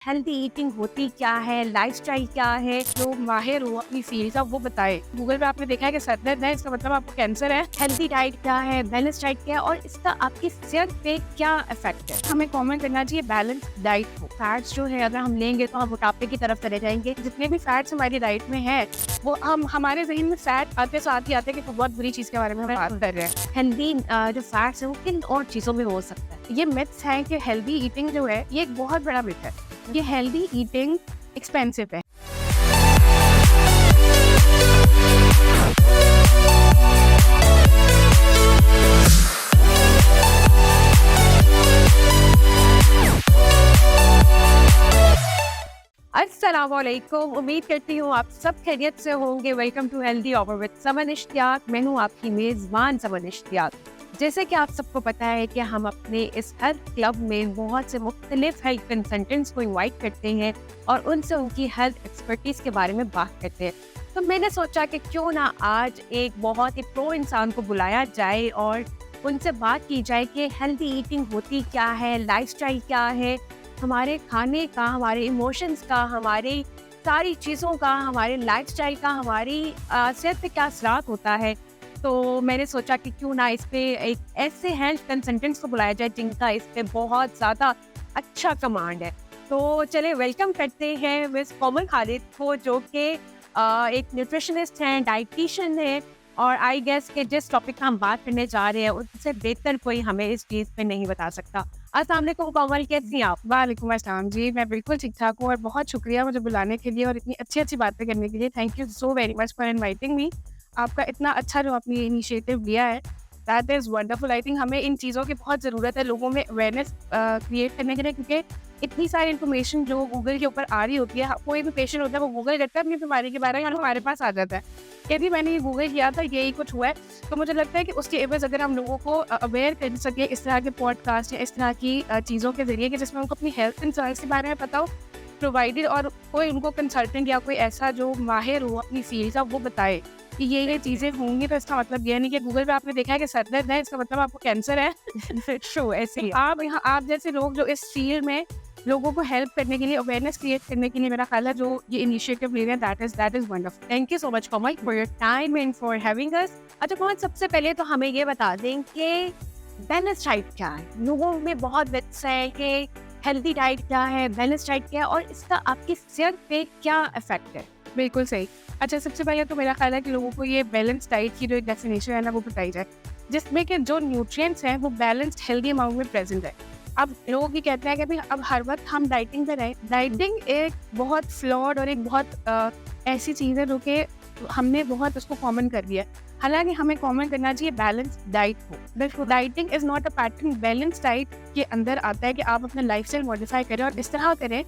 Healthy eating होती क्या है, लाइफस्टाइल क्या है। जो माहिर हो अपनी फील्ड का वो बताए। गूगल पे आपने देखा है कि सर दर्द है, इसका मतलब आपको कैंसर है। हेल्दी डाइट क्या है, बैलेंस डाइट क्या है और इसका आपकी सेहत पे क्या इफेक्ट है। हमें कॉमन करना चाहिए बैलेंस डाइट हो। फैट्स जो है अगर हम लेंगे तो हम मोटापे की तरफ चले जाएंगे। जितने भी फैट्स हमारी डाइट में है वो हम हमारे जहन में फैट आते साथ ही आते हैं कि बहुत बुरी चीज के बारे में हम बात कर रहे हैं। हेल्दी जो फैट्स है वो किन और चीजों में हो सकता है। ये मिथ्स हैं कि हेल्दी ईटिंग जो है ये एक बहुत बड़ा मिथ है। ये हेल्दी ईटिंग एक्सपेंसिव है। अस्सलामुअलैकुम, उम्मीद करती हूँ आप सब खैरियत से होंगे। Welcome to healthy over with Suman Ishtiaq. मैं हूँ आपकी मेज़बान समन इश्तियाक। जैसे कि आप सबको पता है कि हम अपने इस हर क्लब में बहुत से मुख्तलिफ हेल्थ कंसल्टेंट्स को इनवाइट करते हैं और उनसे उनकी हेल्थ एक्सपर्टीज़ के बारे में बात करते हैं। तो मैंने सोचा कि क्यों ना आज एक बहुत ही प्रो इंसान को बुलाया जाए और उनसे बात की जाए कि हेल्दी ईटिंग होती क्या है, लाइफस्टाइल क्या है, हमारे खाने का, हमारे इमोशंस का, हमारी सारी चीज़ों का, हमारे लाइफस्टाइल का, हमारी सेहत पे क्या असरात होता है। तो मैंने सोचा कि क्यों ना इस पे एक ऐसे हेल्थ कंसल्टेंट्स को बुलाया जाए जिनका इस पे बहुत ज़्यादा अच्छा कमांड है। तो चले वेलकम करते हैं मिस कोमल खालिद को, जो कि एक न्यूट्रिशनिस्ट हैं, डाइटिशियन है और आई गेस के जिस टॉपिक का हम बात करने जा रहे हैं उससे बेहतर कोई हमें इस चीज़ पे नहीं बता सकता। अस्सलाम वालेकुम कोमल, कैसी हैं आप? वालेकुम अस्सलाम जी, मैं बिल्कुल ठीक ठाक हूँ और बहुत शुक्रिया मुझे बुलाने के लिए और इतनी अच्छी अच्छी बातें करने के लिए। Thank you so very much for inviting me. आपका इतना अच्छा जो आपने इनिशिएटिव लिया है that is wonderful. I think हमें इन चीज़ों की बहुत ज़रूरत है लोगों में अवेयरनेस क्रिएट करने के लिए, क्योंकि इतनी सारी इन्फॉर्मेशन जो गूगल के ऊपर आ रही होती है। कोई भी पेशेंट होता है वो गूगल करता है अपनी बीमारी के बारे में और हमारे पास आ जाता है कि भी मैंने ये गूगल किया था, यही कुछ हुआ है। तो मुझे लगता है कि उसके एवज अगर हम लोगों को अवेयर कर सके इस तरह के पॉडकास्ट या इस तरह की चीज़ों के ज़रिए कि जिसमें उनको अपनी हेल्थ इंश्योरेंस के बारे में पता हो प्रोवाइडेड, और कोई उनको कंसल्टेंट या कोई ऐसा जो माहिर हो अपनी फील्ड का वो बताए कि ये चीज़ें होंगी। तो इसका मतलब ये नहीं कि गूगल पे आपने देखा है कि सर दर्द है, इसका मतलब आपको कैंसर है। शो ऐसे ही आप जैसे लोग जो इस फील्ड में लोगों को हेल्प करने के लिए, अवेयरनेस क्रिएट करने के लिए, मेरा ख्याल है जो ये इनिशिएटिव ले रहे हैं that is wonderful. Thank you so much Komal for your time and for having us. अच्छा कोमल, सबसे पहले तो हमें ये बता दें कि बैलेंस डाइट क्या है। लोगों में बहुत मिथ्स है कि हेल्दी डाइट क्या है, बैलेंस डाइट क्या है और इसका आपकी सेहत पे क्या इफेक्ट है। बिल्कुल सही। अच्छा, सबसे पहले तो मेरा ख्याल है कि लोगों को ये बैलेंस डाइट की जो एक डेफिनेशन है ना वो बताई जाए, जिसमें कि जो न्यूट्रिएंट्स हैं वो बैलेंस्ड हेल्दी अमाउंट में प्रेजेंट है। अब लोग ये कहते हैं कि भाई अब हर वक्त हम डाइटिंग पे रहें। डाइटिंग एक बहुत फ्लॉड और एक बहुत ऐसी चीज़ है जो कि हमने बहुत उसको कॉमन कर दिया है। हालांकि हमें कॉमन करना चाहिए बैलेंस डाइट हो। बिल्कुल, dieting is not a pattern. Balance diet के अंदर आता है कि आप अपना लाइफस्टाइल मॉडिफाई करें और इस तरह करें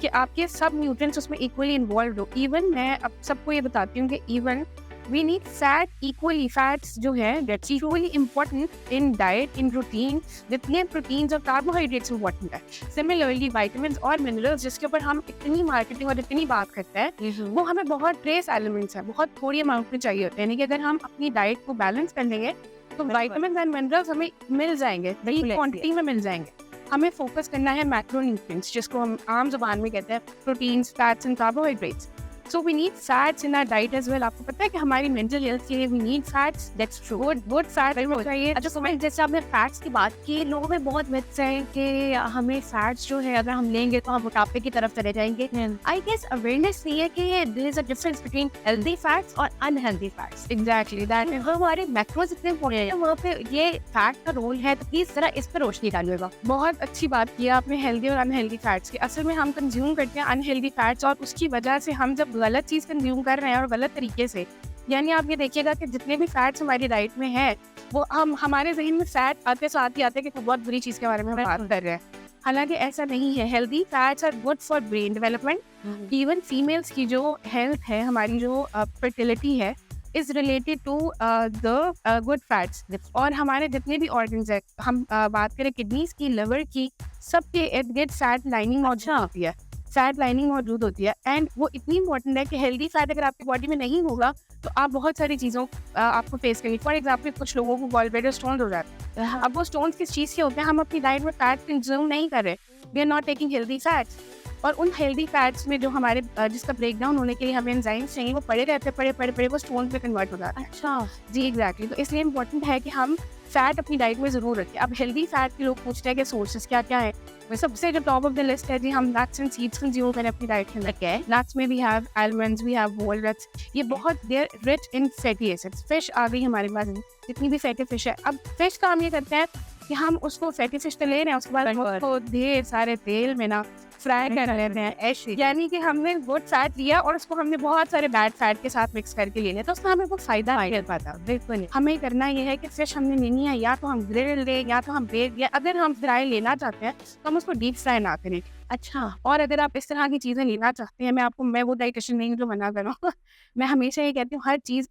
कि आपके सब न्यूट्रिएंट्स उसमें इक्वली इन्वॉल्व हो। इवन मैं अब सबको ये बताती हूँ कि even we need fat equally. Fats जो है that's equally important in diet, in routine, जितने प्रोटीन्स और कार्बोहाइड्रेट्स इम्पोर्टेंट है। सिमिलरली विटामिन्स और मिनरल्स जिसके ऊपर हम इतनी मार्केटिंग और इतनी बात करते हैं वो हमें बहुत ट्रेस एलिमेंट्स हैं, बहुत थोड़ी अमाउंट में चाहिए होते हैं। यानी कि अगर हम अपनी डाइट को बैलेंस कर लेंगे तो विटामिन्स एंड मिनरल्स हमें मिल जाएंगे, बड़ी क्वांटिटी में मिल जाएंगे। हमें फोकस करना है मैक्रोन्यूट्रिएंट्स, जिसको हम आम जुबान में कहते हैं proteins, fats and carbohydrates. So we need fats in our diet as well. आपको पता है कि हमारी मेंटल हेल्थ के लिए we need fats. That's true. Good fat चाहिए। अच्छा सुमन, जैसे आपने फैट्स की बात की, लोगों में बहुत मिथ्स है कि हमें फैट्स जो है अगर हम लेंगे तो हम मोटापे की तरफ चले जाएंगे। आई गेस अवेयरनेस नहीं है कि there is a difference between healthy fats और अनहेल्दी फैट्स। Exactly that. हमारे मैक्रोज इतने इंपॉर्टेंट है, वहाँ पे ये फैट का रोल है, तो प्लीज जरा इस पर रोशनी डालिएगा। बहुत अच्छी बात की आपने हेल्दी और अनहेल्दी फैट्स की। असल में हम कंज्यूम करते हैं अनहेल्दी फैट्स और उसकी वजह से हम जब गलत चीज़ कंज्यूम कर रहे हैं और गलत तरीके से, यानी आप ये देखिएगा कि जितने भी फैट्स हमारी डाइट में है वो हम हमारे जहन में फैट आते साथ ही आते हैं कि बहुत बुरी चीज़ के बारे में हम बात कर रहे हैं। हालांकि ऐसा नहीं है। Healthy fats are good for brain development. Even females की जो हेल्थ है, हमारी जो फर्टिलिटी है is related to the good fats. और हमारे जितने भी ऑर्गन्स है, हम बात करें किडनीज की, लिवर की, सबके इर्द गिर्द फैट लाइनिंग मौजूद होती है। फैट लाइनिंग मौजूद होती है एंड वो इतनी इंपॉर्टेंट है कि हेल्दी फैट अगर आपकी बॉडी में नहीं होगा तो आप बहुत सारी चीज़ों आपको फेस करेंगे। फॉर एग्जाम्पल, कुछ लोगों को गॉलब्लैडर स्टोन हो जाते हैं। अब वो स्टोन्स किस चीज़ के होते हैं? हम अपनी डाइट में फैट कंज्यूम नहीं कर रहे, we are not taking healthy fats. और उन हेल्दी फैट्स में जो हमारे जिसका ब्रेकडाउन होने के लिए हमें एंजाइम्स चाहिए वो पड़े रहते हैं, पड़े वो स्टोन पे कन्वर्ट हो जाता है। अच्छा। जी एग्जैक्टली। तो इसलिए इंपॉर्टेंट है कि हम फैट अपनी डाइट में ज़रूर रखें। अब हेल्दी फैट के लोग पूछते हैं कि सोर्सेज क्या क्या है, वह सबसे जो टॉप ऑफ द लिस्ट है जी, हम नट्स एंड सीड्स कंज्यूम करें अपनी डाइट के अंदर। नट्स में we have almonds, we have walnuts, ये बहुत there rich in fatty acids. Fish आ गई हमारे पास, जितनी भी फैटी फिश है। अब फिश काम ये करते हैं कि हम उसको फैटी फिश तो ले रहे हैं, उसके बाद उसको ढेर सारे तेल में ना फ्राई कर लेते हैं ऐसे, यानी कि हमने गुड फैट लिया और उसको हमने बहुत सारे बैड फैट के साथ मिक्स करके ले लिया, तो उसका हमें वो फायदा नहीं मिल पाता। बिल्कुल हमें करना ये है कि फिश हमने लेनी है, या तो हम ग्रिल लें या तो हम बेक, या अगर हम फ्राई लेना चाहते हैं तो हम उसको डीप फ्राई ना करें। अच्छा। और अगर आप इस तरह की चीज़ें लेना चाहते हैं, मैं वो डाइटिशियन नहीं हूँ जो मना कर रहा हूँ मैं हमेशा ये कहती हूँ, हर चीज़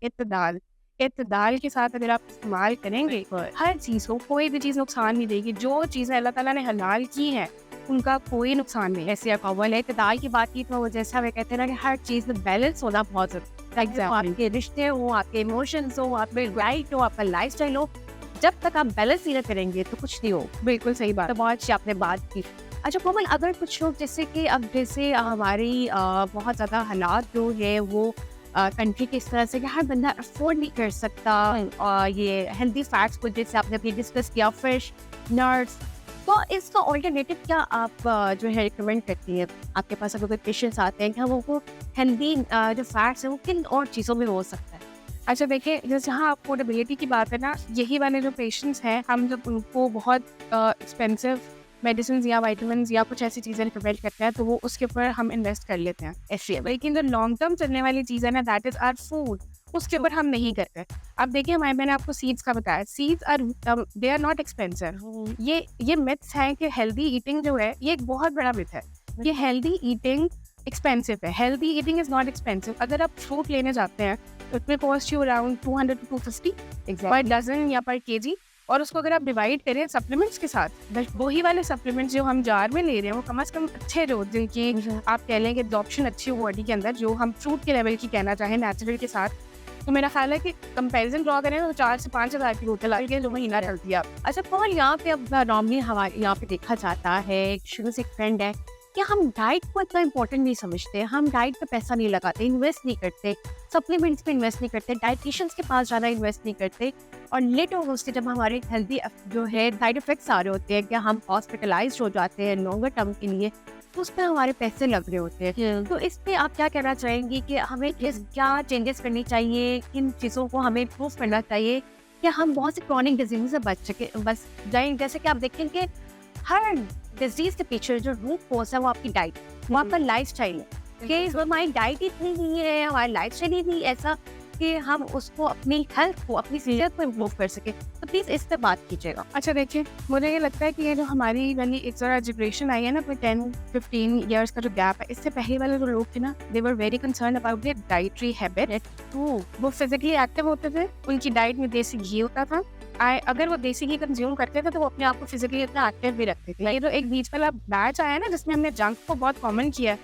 इत्तेदाल के साथ अगर आप इस्तेमाल करेंगे, हर चीज़ को, कोई भी चीज़ नुकसान नहीं देगी। जो चीज़ें अल्लाह ताला ने हलाल की हैं उनका कोई नुकसान नहीं है। ऐसे अकावल है इत्तेदाल की बात की, तो जैसा वे कहते हैं ना कि हर चीज़ में बैलेंस होना बहुत ज़रूरी है। Exactly. आपके रिश्ते हो, आपके इमोशंस हो, आपके डाइट हो, आपका लाइफस्टाइल हो, जब तक आप बैलेंस नहीं करेंगे तो कुछ नहीं हो। बिल्कुल सही बात। तो बहुत अच्छी आपने बात की। अच्छा कोमल, अगर कुछ लोग जैसे कि अब जैसे हमारी बहुत ज़्यादा हालात जो है वो कंट्री के इस तरह से कि हर बंदा अफोर्ड नहीं कर सकता ये हेल्दी फैट्स को, जैसे आपने अभी डिस्कस किया, फिश, नट्स, तो इसका ऑल्टरनेटिव क्या आप जो है रिकमेंड करती हैं? आपके पास अगर कोई पेशेंट्स आते हैं कि वो हेल्दी जो फैट्स है वो किन और चीज़ों में हो सकता है? अच्छा देखिए, जैसे जहाँ अफोर्डेबिलिटी की बात है ना, यही वाले जो पेशेंट्स हैं, हम जब उनको बहुत एक्सपेंसिव मेडिसिन या वाइटामिन या कुछ ऐसी चीज़ें रिकमेंड करते हैं तो वो उसके ऊपर हम इन्वेस्ट कर लेते हैं ऐसे। लेकिन जो लॉन्ग टर्म चलने वाली चीज़ है ना, दैट इज़ आवर फूड, उसके ऊपर हम नहीं करते। अब देखिए, मैंने आपको सीड्स का बताया, seeds are they are not expensive. ये मिथ्स हैं कि हेल्दी ईटिंग जो है, ये एक बहुत बड़ा मिथ है। ये हेल्दी ईटिंग एक्सपेंसिव है। Healthy eating is not expensive. अगर आप फ्रूट लेने जाते हैं तो it will cost you around 200 to 250 पर डजन या पर केजी, और उसको अगर आप डिवाइड करें सप्लीमेंट्स के साथ, वही वाले सप्लीमेंट्स जो हम जार में ले रहे हैं वो कम से कम अच्छे, जो जिनकी आप कह लें कि एब्जॉर्प्शन अच्छी हो बॉडी के अंदर, जो हम फ्रूट के लेवल की कहना चाहें नेचुरल के साथ, तो मेरा ख्याल है कि कंपैरिजन ड्रॉ करें तो 4 से 5 हज़ार की बोतल आएगी जो महीना चलती है। अच्छा कौन यहाँ पे अब नॉर्मली हमारे यहाँ पे देखा जाता है, शुरू से एक ट्रेंड है कि हम डाइट को इतना इम्पोर्टेंट नहीं समझते, हम डाइट पे पैसा नहीं लगाते, इन्वेस्ट नहीं करते, सप्लीमेंट्स पे इन्वेस्ट नहीं करते, डाइटिशियंस के पास ज़्यादा इन्वेस्ट नहीं करते, और लेट ओवर से जब हमारे हेल्दी जो है साइड इफेक्ट्स आ रहे होते हैं, कि हम हॉस्पिटलाइज हो जाते हैं लॉन्गर टर्म के लिए, तो उस पर हमारे पैसे लग रहे होते हैं। तो इस पर आप क्या कहना चाहेंगी कि हमें क्या चेंजेस करनी चाहिए, किन चीज़ों को हमें इम्प्रूव करना चाहिए कि हम बहुत से क्रॉनिक डिजीज से बच जाएं? जैसे कि आप देखें कि हर डिजीज के पीछे जो रूट कोज है वो आपकी डाइट, वो आपका लाइफस्टाइल है। कि हमारी डाइट इतनी नहीं है, हमारी लाइफस्टाइल ही नहीं ऐसा कि हम उसको अपनी हेल्थ को, अपनी सेहत को इम्प्रूव कर सके। तो प्लीज़ इस पर बात कीजिएगा। अच्छा देखिए, मुझे ये लगता है कि ये जो हमारी वाली एक ज़रा जनरेशन आई है ना, कोई 10-15 ईयर्स का जो गैप है, इससे पहले वाले जो लोग थे ना, they were very concern about their dietary habit. वो फिजिकली एक्टिव होते थे, उनकी डाइट में देसी घी होता था। अगर वो देसी घी कंज्यूम करते थे तो वो अपने आप को फिजिकली इतना एक्टिव भी रखते थे। ये जो एक बीच वाला बैच आया ना, जिसमें हमने जंक को बहुत कॉमन किया।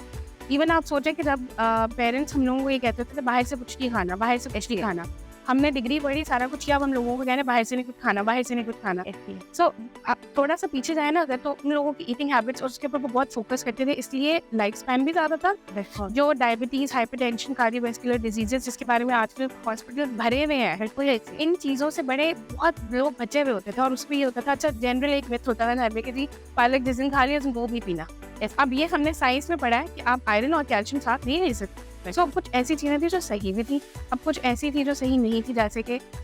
इवन आप सोचें कि जब पेरेंट्स हम लोगों को ये कहते थे बाहर से कुछ नहीं खाना, बाहर से कुछ नहीं खाना, हमने डिग्री पढ़ी, सारा कुछ किया, अब हम लोगों को कहना बाहर से नहीं कुछ खाना, बाहर से नहीं कुछ खाना। सो आप थोड़ा सा पीछे जाए ना अगर, तो उन लोगों की ईटिंग हैबिट्स और उसके ऊपर वो बहुत फोकस करते थे, इसलिए लाइफ स्पैन भी ज़्यादा था। जो डायबिटीज़, हाइपरटेंशन, कार्डियोवैस्कुलर डिजीजेस जिसके बारे में आजकल हॉस्पिटल भरे हुए हैं, इन चीज़ों से बड़े बहुत लोग बचे हुए होते थे। और उसमें ये होता था, अच्छा जनरल एक मिथ होता था घर में कि जी पालक जिस दिन खा लिया वो भी पीना। अब ये हमने साइंस में पढ़ा है कि आप आयरन और कैल्शियम साथ नहीं ले सकते। सो कुछ ऐसी चीज़ें थी जो सही भी थी, अब कुछ ऐसी थी जो सही नहीं थी।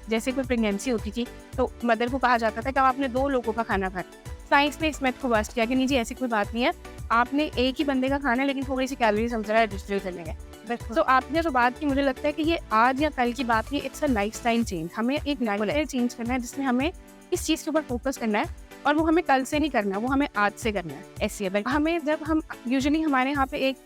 जैसे कोई प्रेगनेंसी होती थी तो मदर को कहा जाता था कि आपने 2 लोगों का खाना खाया। साइंस ने इस मेथ को बस्ट किया कि नहीं जी, ऐसी कोई बात नहीं है, आपने एक ही बंदे का खाना है, लेकिन थोड़ी सी कैलोरीज हम जरा डिस्ट्रीब्यूट करेंगे। तो आपने जो बात की, मुझे लगता है कि ये आज या कल की बात नहीं, इट्स अ लाइफस्टाइल चेंज। हमें एक लाइफस्टाइल चेंज करना है जिसमें हमें इस चीज़ के ऊपर फोकस करना है, और वो हमें कल से नहीं करना, वो हमें आज से करना है। ऐसे हमें जब हम यूजुअली हमारे यहाँ पे एक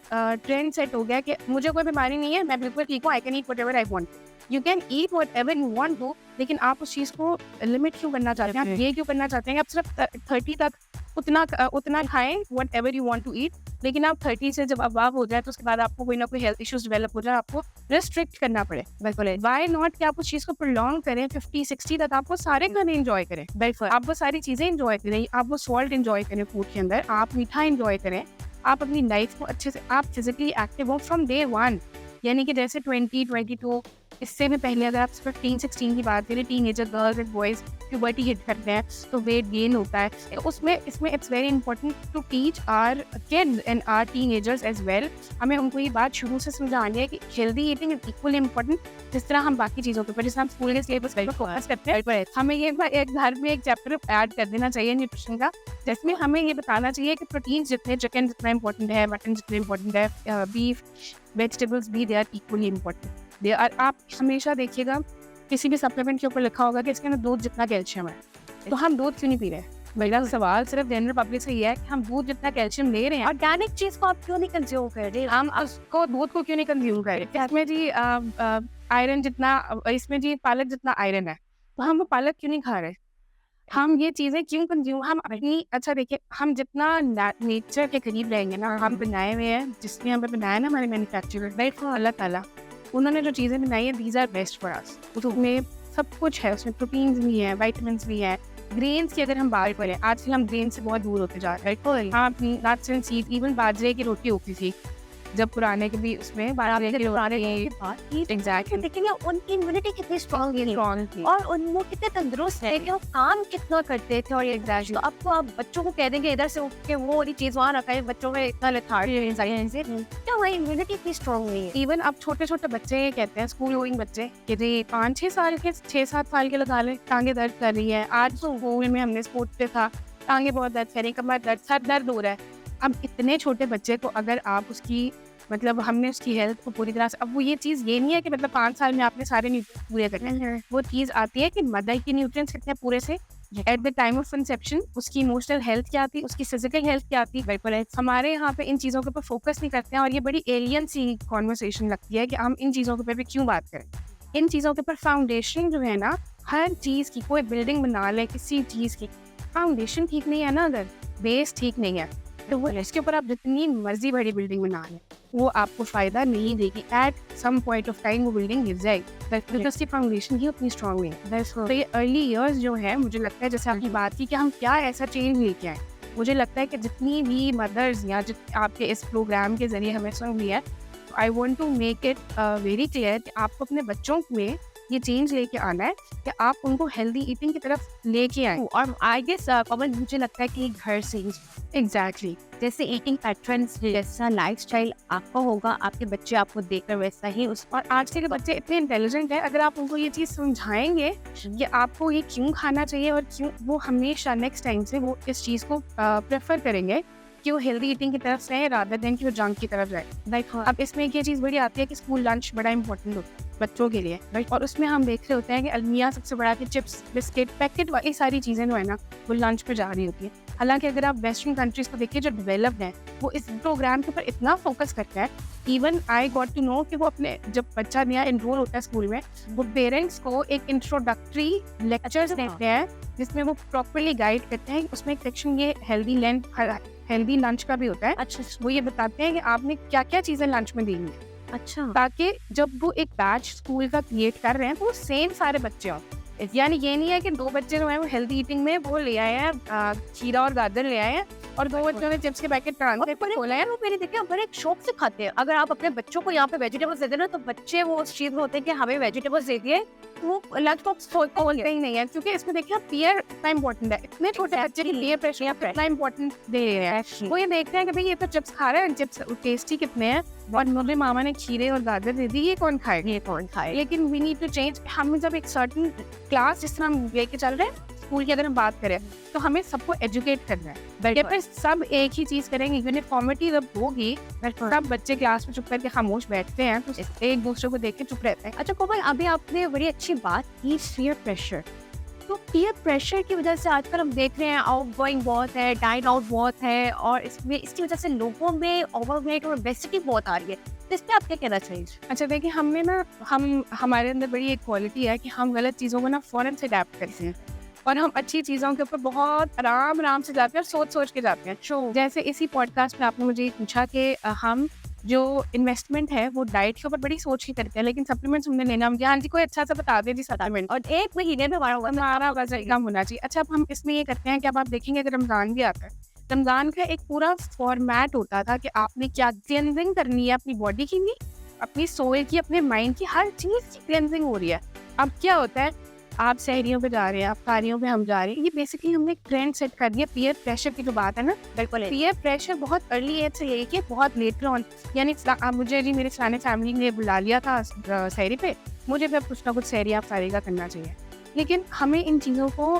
ट्रेंड सेट हो गया कि मुझे कोई बीमारी नहीं है, मैं बिल्कुल ठीक हूँ, I can eat whatever I want. You can eat whatever you want to, लेकिन आप उस चीज़ को लिमिट क्यों करना चाहते हैं? आप ये क्यों करना चाहते हैं कि आप सिर्फ 30 तक उतना खाएं whatever you want to eat, लेकिन आप 30 से जब अबव हो जाए तो उसके बाद आपको कोई ना कोई हेल्थ इश्यूज डेवलप हो जाए, आपको रिस्ट्रिक्ट करना पड़े। बिल्कुल, वाई नॉट कि आप उस चीज़ को प्रोलॉन्ग करें 50-60 तक, आपको सारे खाने एंजॉय करें। बिल्कुल, आप वो सारी चीज़ें एंजॉय करें, आप वो सॉल्ट एंजॉय करें फूड के अंदर, आप मीठा एंजॉय करें, आप अपनी लाइफ को अच्छे से आप फिजिकली एक्टिव हो फ्रॉम डे 1, यानी कि जैसे 20-22 इससे भी पहले अगर आप 15-16 की बात करें, teenager girls and boys puberty hit करते हैं तो वेट गेन होता है, तो उसमें इसमें it's very important to teach our kids and our teenagers as well. हमें उनको ये बात शुरू से समझानी है कि healthy eating is equally important जिस तरह हम बाकी चीज़ों के ऊपर, जैसे हम स्कूल के सिलेबस पर फोकस करते हैं, हमें ये एक घर में एक चैप्टर ऐड कर देना चाहिए न्यूट्रिशन का, जिसमें हमें ये बताना चाहिए कि प्रोटीन जितने, चिकन जितना इंपॉर्टेंट है, मटन जितना इंपॉर्टेंट है, बीफ, वेजिटेबल्स भी they are equally important. They are, आप हमेशा देखिएगा किसी भी सप्लीमेंट के ऊपर लिखा होगा कि इसके अंदर दूध जितना कैल्शियम है, तो हम दूध क्यों नहीं पी रहे? मेरा सवाल सिर्फ जनरल पब्लिक से ये है कि हम दूध जितना कैल्शियम ले रहे हैं, ऑर्गेनिक चीज को आप क्यों नहीं कंज्यूम कर रहे? हम उसको दूध को क्यों नहीं कंज्यूम कर रहे? इसमें जी आयरन जितना, इसमें जी पालक जितना आयरन है, तो हम वो पालक क्यों नहीं खा रहे? हम ये चीज़ें क्यों कंज्यूम, हम अपनी, अच्छा देखिए, हम जितना नेचर के करीब रहेंगे ना, हम बनाए हुए हैं, जिसने हमें बनाया ना हमारे मैन्युफैक्चरर, राइट, अल्लाह ताला, उन्होंने जो चीज़ें बनाई हैं, these are best for us. उसमें सब कुछ है, उसमें प्रोटीन्स भी हैं, विटामिन्स भी हैं। ग्रेन्स की अगर हम बात करें, आजकल हम ग्रेन से बहुत दूर होते जा रहे हैं। हाँ, अपनी नट्स एंड सीड्स, इवन बाजरे की रोटी होती थी जब पुराने के भी उसमें बाजरे की रोटी, एग्जैक्टली, देखेंगे उनकी इम्यूनिटी कितनी स्ट्रॉन्ग थी और वो कितने तंदुरुस्त थे कि वो काम कितना करते थे। और एग्जैक्टली, तो अब तो आप बच्चों को कह देंगे इधर से उठ के वो वाली चीज वहाँ रखा है, बच्चों में इतना लेथार्जी क्या हमारी इम्यूनिटी इतनी स्ट्रॉन्ग नहीं है। इवन अब छोटे छोटे बच्चे ये कहते हैं, स्कूल गोइंग बच्चे, कि जी 5-6 साल के, 6-7 साल के लगा लें, टांगे दर्द कर रही है। आज तो स्कूल में हमने स्पोर्ट्स पे था, टांगे बहुत दर्द करें, कमर दर्द, सर दर्द हो रहा है। अब इतने छोटे बच्चे को अगर आप उसकी, मतलब हमने उसकी हेल्थ को पूरी तरह से, अब वो ये चीज़ ये नहीं है कि मतलब 5 साल में आपने सारे न्यूट्रिएंट्स पूरे करने हैं। वो चीज़ आती है कि मदर की न्यूट्रिएंट्स कितने पूरे से at the time of conception, उसकी इमोशनल हेल्थ क्या थी, उसकी फिजिकल हेल्थ क्या थी। हमारे यहाँ पे इन चीज़ों के ऊपर फोकस नहीं करते हैं और ये बड़ी एलियन सी कॉन्वर्सेशन लगती है कि हम इन चीज़ों के ऊपर भी क्यों बात करें। इन चीज़ों के ऊपर फाउंडेशन जो है ना, हर चीज़ की, कोई बिल्डिंग बना ले किसी चीज़ की, फाउंडेशन ठीक नहीं है ना, अगर बेस ठीक नहीं है, तो वो इसके ऊपर आप जितनी मर्जी बड़ी बिल्डिंग बना लें, वो आपको फ़ायदा नहीं देगी। At some point of time वो बिल्डिंग गिर जाएगी, बिकॉज उसकी फाउंडेशन ही उतनी स्ट्रॉन्ग नहीं है। तो ये अर्ली ईयर्स जो है, मुझे लगता है, जैसे आपकी बात की कि हम क्या ऐसा चेंज लेके आए, मुझे लगता है कि जितनी भी मदर्स या आपके इस प्रोग्राम के ज़रिए हमें सुन लिया है, I want to make it very clear कि आपको अपने बच्चों में ये चेंज लेके आना है कि आप उनको हेल्दी ईटिंग की तरफ लेके आए। और आई गेस कमल, मुझे लगता है कि घर से ही एग्जैक्टली, जैसे ईटिंग पैटर्न्स, जैसा लाइफस्टाइल आपका होगा, आपके बच्चे आपको देखकर वैसा ही उस। और आज के बच्चे इतने इंटेलिजेंट हैं, अगर आप उनको ये चीज़ समझाएंगे कि आपको ये क्यों खाना चाहिए और क्यों, वो हमेशा नेक्स्ट टाइम से वो इस चीज़ को प्रेफर करेंगे कि वो हेल्दी ईटिंग की तरफ जाए रादर देन कि वो जंक की तरफ जाए। लाइक अब इसमें एक ये चीज़ बड़ी आती है कि स्कूल लंच बड़ा इंपॉर्टेंट होता है बच्चों के लिए, राइट, और उसमें हम देख रहे होते हैं कि अलमिया सबसे बड़ा कि चिप्स, बिस्किट, पैकेट वाली सारी चीज़ें जो है ना, वो लंच पे जा रही होती है। हालांकि अगर आप वेस्टर्न कंट्रीज को देखिए जो डेवलप्ड हैं, वो इस प्रोग्राम के ऊपर इतना फोकस करता है। Even I got to know कि वो अपने, जब बच्चा नया एनरोल होता है स्कूल में, वो पेरेंट्स को एक इंट्रोडक्टरी लेक्चर्स देते हैं जिसमें वो प्रॉपरली गाइड करते हैं। उसमें एक सेक्शन ये हेल्दी लंच का भी होता है। अच्छा, वो ये बताते हैं कि आपने क्या क्या चीज़ें लंच में देनी है, अच्छा, ताकि जब वो एक बैच स्कूल का क्रिएट कर रहे हैं तो वो सेम सारे बच्चे हों। यानी ये नहीं है कि 2 बच्चे जो हैं वो हेल्दी ईटिंग में वो ले आए हैं, खीरा और गाजर ले आए हैं, और 2 बच्चों ने चिप्स के पैकेट खोला है। वो मेरे देखिए बड़े शौक से खाते हैं। अगर आप अपने बच्चों को यहाँ पे वेजिटेबल्स दे देना, तो बच्चे वो उस चीज में होते हैं कि हमें वेजिटेबल्स दे दिए, वो लंच बॉक्स खोलते ही नहीं है, क्योंकि इसमें देखिए पीयर इतना इंपॉर्टेंट है। इतने छोटे बच्चे के लिए प्रेशर इतना इंपॉर्टेंट दे रहे हैं। वो ये देखते हैं कि भाई ये तो चिप्स खा रहे हैं, चिप्स टेस्टी कितने हैं, और मेरे मामा ने खीरे और गाजर दे दी, ये कौन खाए। लेकिन वी नीड टू चेंज। हम जब एक सर्टेन क्लास जिस तरह हम लेके चल रहे हैं स्कूल की, अगर हम बात करें, तो हमें सबको एजुकेट करना है। कि फिर सब एक ही चीज़ करेंगे, यूनिफॉर्मिटी जब होगी, सब बच्चे क्लास में चुप करके खामोश बैठते हैं, तो एक दूसरे को देख के चुप रहते हैं। अच्छा कोमल, अभी आपने बड़ी अच्छी बात की, पीयर प्रेशर। तो पीयर प्रेशर की वजह से आजकल हम देख रहे हैं आउट गोइंग बहुत है, डाइन आउट बहुत है, और इसकी वजह से लोगों में ओवरवेट और ओबेसिटी बहुत आ रही है। तो इस पर आप क्या कहना चाहिए? अच्छा देखिए, हमने ना, हमारे अंदर बड़ी एक क्वालिटी है कि हम गलत चीज़ों को ना फ़ौरन से अडैप्ट करते हैं, और हम अच्छी चीज़ों के ऊपर बहुत आराम से जाते हैं और सोच के जाते हैं। जैसे इसी पॉडकास्ट में आपने मुझे ये पूछा कि हम जो इन्वेस्टमेंट है वो डाइट के ऊपर बड़ी सोच ही करते हैं, लेकिन सप्लीमेंट्स हमने लेना, हम हाँ जी कोई अच्छा सा बता दे जी सप्लीमेंट, और 1 महीने में हमारा वजन कम होना चाहिए। अच्छा, अब हम इसमें ये करते हैं कि अब आप देखेंगे अगर रमज़ान भी आता है रमज़ान का एक पूरा फॉर्मेट होता था कि आपने क्या क्लेंजिंग करनी है अपनी बॉडी की भी, अपनी सोल की, अपने माइंड की, हर चीज़ की क्लेंजिंग हो रही है। अब क्या होता है, आप सहरियों पे जा रहे हैं, आप तारियों पे हम जा रहे हैं, ये बेसिकली हमने एक ट्रेंड सेट कर दिया। पीयर प्रेशर की जो बात है ना, बिल्कुल पीयर प्रेशर बहुत अर्ली एज से यही कि बहुत लेटर ऑन, यानी मुझे जी मेरे फलाने फैमिली ने बुला लिया था सहरी पे, मुझे भी अब कुछ ना कुछ सहरी आप सारी का करना चाहिए। लेकिन हमें इन चीज़ों को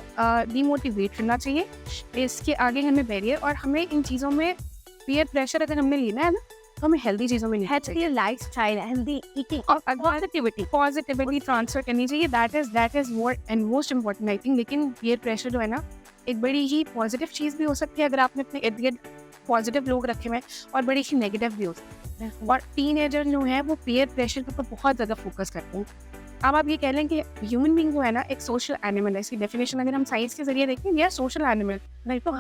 डिमोटिवेट करना चाहिए, इसके आगे हमें बैरियर, और हमें इन चीज़ों में पीयर प्रेशर अगर हमने लेना है ना, तो हमें हेल्दी चीज़ों में लेना चाहिए। हेल्थी लाइफस्टाइल, हेल्थी ईटिंग और और पॉजिटिविटी ट्रांसफर करनी चाहिए। That is most important I think. लेकिन पीयर प्रेशर जो है ना, एक बड़ी ही पॉजिटिव चीज़ भी हो सकती है अगर आपने अपने इर्द गिर्द पॉजिटिव लोग रखे हुए हैं, और बड़ी ही नेगेटिव भी हो सकती है। और टीनेजर जो है वो पीयर प्रेशर के ऊपर बहुत ज़्यादा फोकस करते हैं। अब आप ये कह लें कि ह्यूमन बीइंग जो है ना एक सोशल एनिमल है। इसकी डेफिनेशन अगर हम साइंस के जरिए देखें, या सोशल एनिमल, तो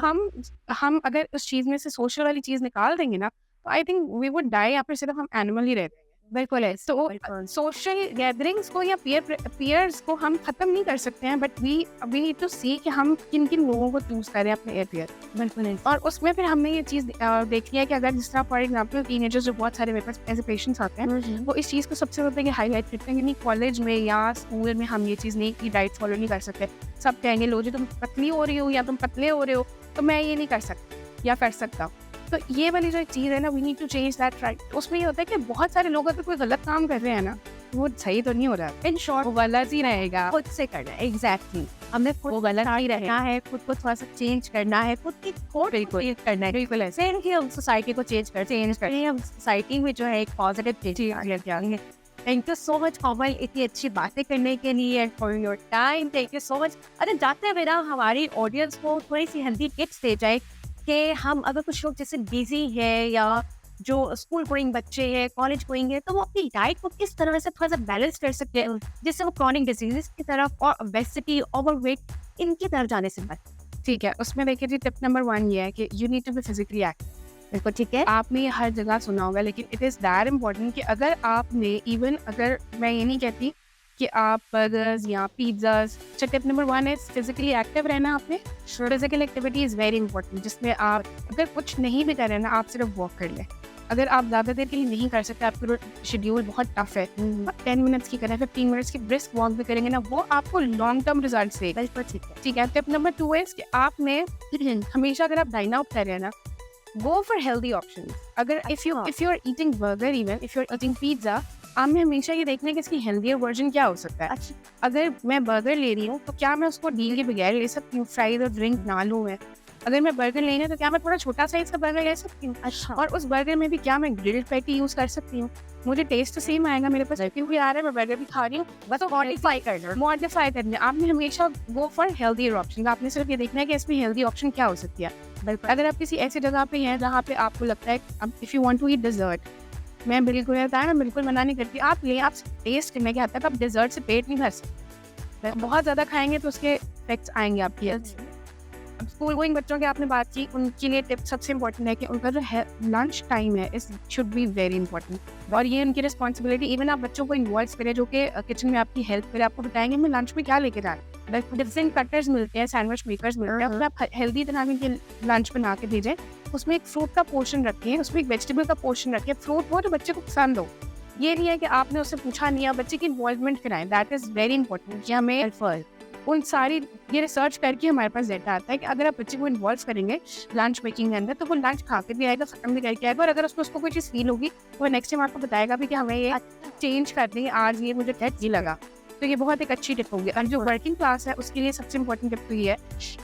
हम अगर उस चीज़ में से सोशल वाली चीज़ निकाल देंगे ना, तो I think we would die, या फिर सिर्फ हम एनिमल ही रह जाएंगे। बिल्कुल है। तो सोशल गैदरिंग्स को या पीयर्स को हम खत्म नहीं कर सकते हैं, बट वी नीड टू सी कि हम किन किन लोगों को चूज करें अपने एयर। बिल्कुल है। और उसमें फिर हमने ये चीज़ देखी है कि अगर जिस तरह फॉर एग्जाम्पल टीनेजर्स जो बहुत सारे मेरे पास ऐसे पेशेंट्स आते हैं, वो इस चीज़ को सबसे ज़्यादा हाईलाइट करते हैं कि नहीं, कॉलेज में या स्कूल में हम ये चीज़ नहीं की डाइट फॉलो नहीं कर सकते। सब कहेंगे लो जी तुम पतली हो रही हो या तुम पतले हो रहे हो, तो मैं ये नहीं कर सकती या कर सकता हूँ। तो ये वाली जो एक चीज़ है ना, we need to change that, right. उसमें ये होता है कि बहुत सारे लोग अगर कोई गलत काम कर रहे हैं ना, वो सही तो नहीं हो रहा। इन शॉर्ट वो गलत ही रहेगा, खुद से करना है। एग्जैक्टली, हमने खुद वो गलत ही रहना है, खुद को थोड़ा सा चेंज करना है, खुद की थॉट को चेंज करना है। बिल्कुल ऐसे फिर ही हम सोसाइटी को चेंज करते हैं, हम सोसाइटी में जो है एक पॉजिटिव चेंज लेके आएंगे। थैंक यू सो मच कोमल, इतनी अच्छी बातें करने के लिए, for your time. Thank you so much. अरे जाते हुए ना हमारी ऑडियंस को थोड़ी सी हेल्दी टिप्स दे जाए कि हम अगर कुछ लोग जैसे बिजी है, या जो स्कूल गोइंग बच्चे हैं, कॉलेज गोइंग है, तो वो अपनी डाइट को किस तरह से थोड़ा सा बैलेंस कर सकते हैं, जिससे वो क्रॉनिक डिजीजेस की तरफ और ओबेसिटी, ओवरवेट, इनकी तरफ जाने से बचे। ठीक है, उसमें देखिए जी टिप नंबर 1 ये है कि you need to be physically active. बिल्कुल ठीक है। आपने ये हर जगह सुना होगा, लेकिन इट इज़ दैट इम्पोर्टेंट कि अगर आपने इवन अगर मैं ये नहीं कहती कि आप बर्गर्स या पिज़्ज़ास, टिप नंबर 1 है फिजिकली एक्टिव रहना। आपने physical activity is very important, जिसमें आप अगर कुछ नहीं भी कर रहे हैं ना, आप सिर्फ वॉक कर लें। अगर आप ज़्यादा देर के लिए नहीं कर सकते, आपका शेड्यूल बहुत टफ है, 10 मिनट्स की करें, 15 मिनट्स की ब्रिस्क वॉक भी करेंगे ना, वो आपको लॉन्ग टर्म रिजल्ट देगा। बिल्कुल ठीक है। ठीक है। टिप नंबर 2 है कि आपने हमेशा अगर आप डाइन आउट कर रहे हैं ना, गो फॉर हेल्दी ऑप्शन। अगर if you are eating burger, even if you are eating pizza, आपने हमेशा ये देखना है कि इसकी हेल्दियर वर्जन क्या हो सकता है। अच्छा, अगर मैं बर्गर ले रही हूँ तो क्या मैं उसको डील के बगैर ले सकती हूँ, फ्राइज और ड्रिंक ना लूँ मैं। अगर मैं बर्गर लेना है तो क्या मैं थोड़ा छोटा साइज का बर्गर ले सकती हूँ, अच्छा। और उस बर्गर में भी क्या मैं ग्रिल्ड पैटी यूज़ कर सकती हूँ। मुझे टेस्ट तो सेम आएगा, मेरे पास भी आ रहा है, मैं बर्गर भी खा रही हूँ, बस मॉडिफाई करना। मॉडिफाई करना। आपने हमेशा गो फॉर हेल्दियर ऑप्शन। आपने सिर्फ ये देखना है कि इसमें हेल्दी ऑप्शन क्या हो सकती है। बिल्कुल। अगर आप किसी ऐसी जगह पे हैं जहाँ पे आपको लगता है if you want to eat dessert, मैं बिल्कुल मना नहीं करती, आप ले, आप टेस्ट करने के हद तक आप डिजर्ट से पेट नहीं भर सकते। बहुत ज़्यादा खाएंगे तो उसके इफेक्ट्स आएंगे आपकी हेल्थ। अब स्कूल गोइंग बच्चों की आपने बात की, उनके लिए टिप सबसे इंपॉर्टेंट है कि उनका जो है लंच टाइम है, इस शुड बी वेरी इंपॉर्टेंट। और ये उनकी रिस्पॉन्सिबिलिटी, इवन आप बच्चों को इन्वॉल्व करें जो कि किचन में आपकी हेल्प करें, आपको बताएंगे मैं लंच में क्या लेके जा रहा हूँ। डिफरेंट कटर्स मिलते हैं, सैंडविच मेकर्स मिलते हैं, उसमें आप हेल्दी तरह के लंच बना के भेजें। उसमें एक फ्रूट का पोर्शन रखें, उसमें एक वेजिटेबल का पोर्शन रखें, फ्रूट वो जो बच्चे को पसंद हो। ये नहीं है कि आपने उससे पूछा नहीं है, बच्चे की इन्वॉल्वमेंट कराएं। दैट इज़ वेरी इंपॉर्टेंट कि हमें उन सारी ये रिसर्च करके हमारे पास डेटा आता है कि अगर आप बच्चे को इन्वॉल्व करेंगे लंच मेकिंग के अंदर, तो वो लंच खा के भी आएगा, खत्म भी करके आएगा, और अगर उसको कोई चीज़ फील होगी तो नेक्स्ट टाइम आपको बताएगा भी कि हमें ये चेंज कर देंगे, आज ये मुझे टेस्ट ही लगा। तो ये बहुत एक अच्छी टिप होगी। और जो वर्किंग क्लास है उसके लिए सबसे इंपॉर्टेंट टिप तो ये है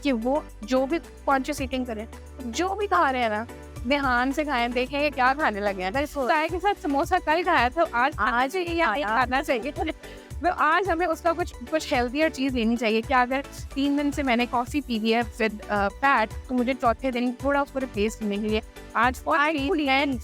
कि वो जो भी कॉन्शियस ईटिंग करें, जो भी खा रहे हैं ना, ध्यान से खाएं, देखें क्या खाने लगे हैं। अगर चाय के साथ समोसा कल खाया तो आज ये खाना चाहिए, वो आज हमें उसका कुछ हेल्दियर चीज़ लेनी चाहिए। क्या अगर 3 दिन से मैंने कॉफ़ी पी ली है विद फैट, तो मुझे चौथे दिन थोड़ा उसको रिप्लेस करने के लिए आज ग्रीन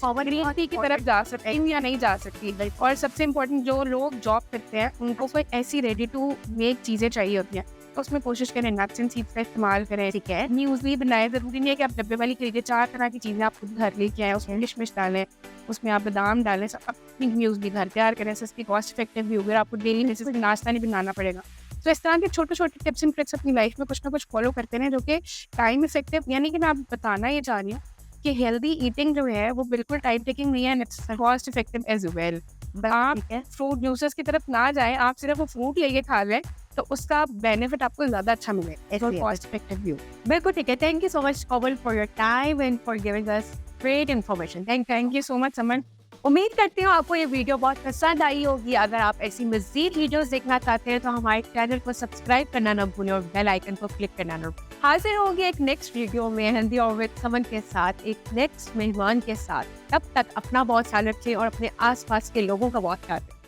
टी की तरफ जा सकती हूँ या नहीं जा सकती। और सबसे इम्पोर्टेंट, जो लोग जॉब करते हैं उनको कोई ऐसी रेडी टू मेक चीज़ें चाहिए होती हैं, तो उसमें कोशिश करें नट्स एंड सीड्स का इस्तेमाल करें। ठीक है, म्यूज़ली बनाए, ज़रूरी नहीं है कि आप डब्बे वाली खरीदें, 4 तरह की चीज़ें आप खुद घर लेके आएँ, उसमें किशमिश डालें, उसमें आप बादाम डालें, सब अपनी म्यूज़ली घर तैयार करें, सस्ती कॉस्ट इफेक्टिव भी होगी, आपको डेली बेसिस पे नाश्ता नहीं बनाना पड़ेगा। तो इस तरह के छोटे-छोटे टिप्स एंड ट्रिक्स अपनी लाइफ में कुछ ना कुछ फॉलो करते रहें, जो कि टाइम इफेक्टिव, यानी कि मैं आपको बताना ये चाह रही हूँ कि हेल्दी ईटिंग जो है वो बिल्कुल टाइम टेकिंग नहीं है and it's cost effective as well. आप ठीक है, फ्रूट जूसेस की तरफ ना जाएँ, आप सिर्फ वो फ्रूट लेके खा लें, तो उसका बेनिफिट आपको ज़्यादा अच्छा मिलेगा ऐसे और ही है। कॉस्ट इफेक्टिव भी हो। बिल्कुल ठीक है। Thank you so much Komal for your time and for giving us great information. Thank you so much Saman. उम्मीद करती हूँ आपको ये वीडियो बहुत पसंद आई होगी। अगर आप ऐसी मज़ीद वीडियोस देखना चाहते हैं तो हमारे चैनल को सब्सक्राइब करना ना भूलें और बेल आइकन को क्लिक करना ना भूलें। हाजिर होंगे एक नेक्स्ट वीडियो में हेल्दी और विद समन के साथ, एक नेक्स्ट मेहमान के साथ। तब तक अपना बहुत ख्याल रखें और अपने आसपास के लोगों का बहुत ख्याल रखें।